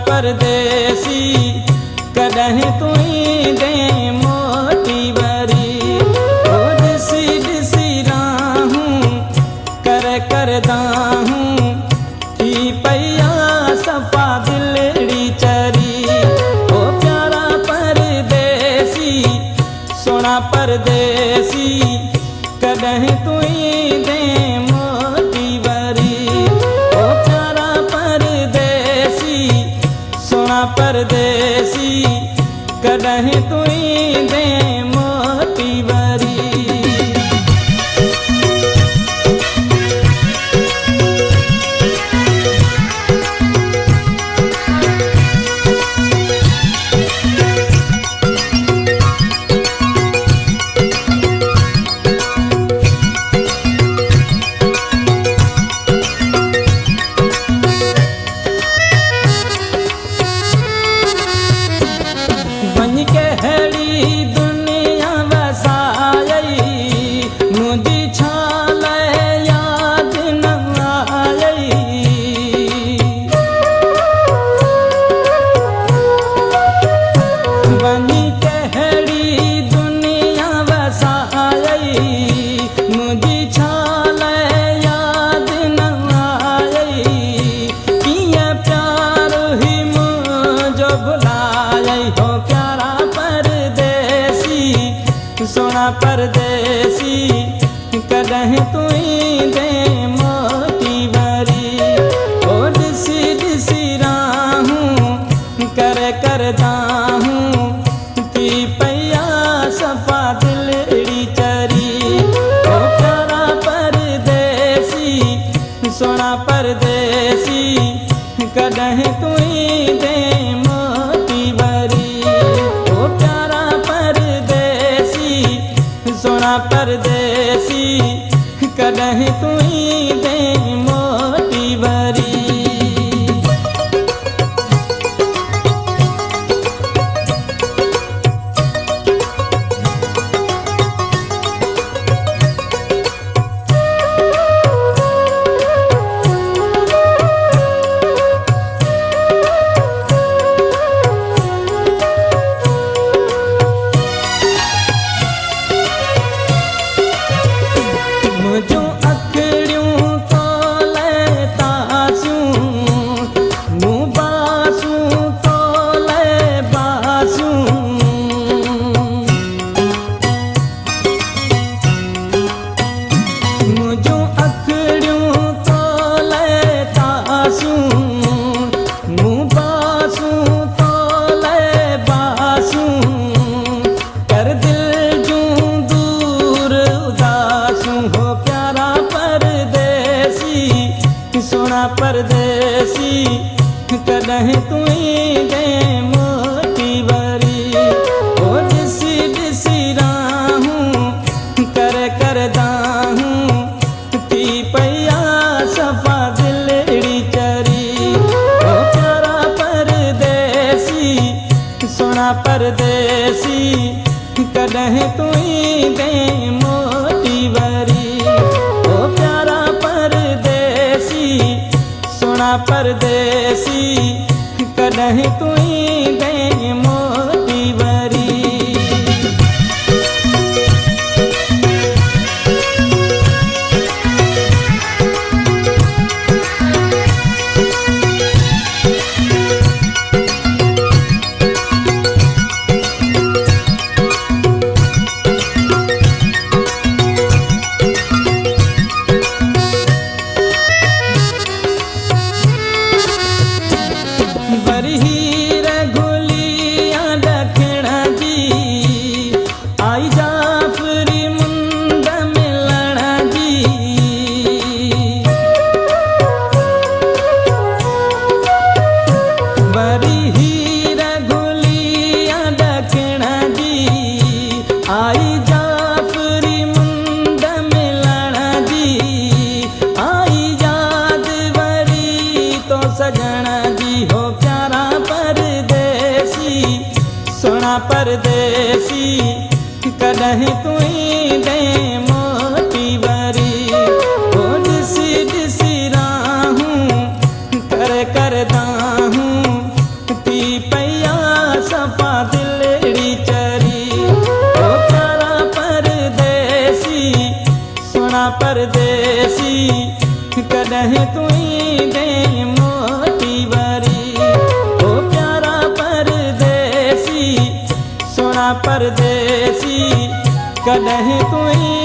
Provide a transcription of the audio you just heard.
परदेसी कॾहिं तुई दे मोटी वरी ओ ॾिसी ॾिसी राहूं करदा हूं थी पया सफ़ा दिलड़ी चरी ओ प्यारा परदेसी सोना परदेसी कॾहिं तुई दे मोटी वरी ओ प्यारा परदेसी सोना परदेसी कॾहिं तुई दे मोटी वरी। कहिड़ी दुनिया वसाई मुझी छाल याद न आई वनी कहिड़ी दुनिया वसाई मुझी छाल याद न आई कीअं प्यार ही मुझो भुलाई हो प्यारा सोना परदेसी कॾहिं तुई दे मोटी वरी ओ ॾिसी ॾिसी राहूं करदा हूं थी पया सफ़ा दिलड़ी चरी ओ प्यारा परदेसी सोना परदेसी कॾहिं तुई दे मोटी वरी ओ प्यारा सोना परदेसी कॾहिं तुई दे मोटी वरी। मुझो अखड़ियूं तोले तासूं मूं बासूं तोले बासूं मुझो अखड़ियूं तोले तासूं मूं बासूं तोले बासूं कर दिल जूं दूर उदासूं हो प्यारा परदेसी सोना परदेसी कॾहिं तुई दे मोटी वरी ओ ॾिसी ॾिसी राहूं करदा हूं थी पया सफ़ा दिलड़ी चरी ओ प्यारा परदेसी सोना परदेसी कॾहिं तुई दे मोटी वरी ओ प्यारा परदेसी सोना परदेसी कॾहिं तुई दे मोटी वरी। बरही रघुलिया दखिण जी आई जाफरी मुंद मिलण जी बरही रघुलिया दखिण जी आई जाफरी मुंद मिलण जी आई याद वरी तो सजण जी हो प्यारा परदेसी सोना परदेसी कॾहिं तुई दे मोटी वरी ओ ॾिसी ॾिसी राहूं करदा हूं परदेसी कॾहिं कोई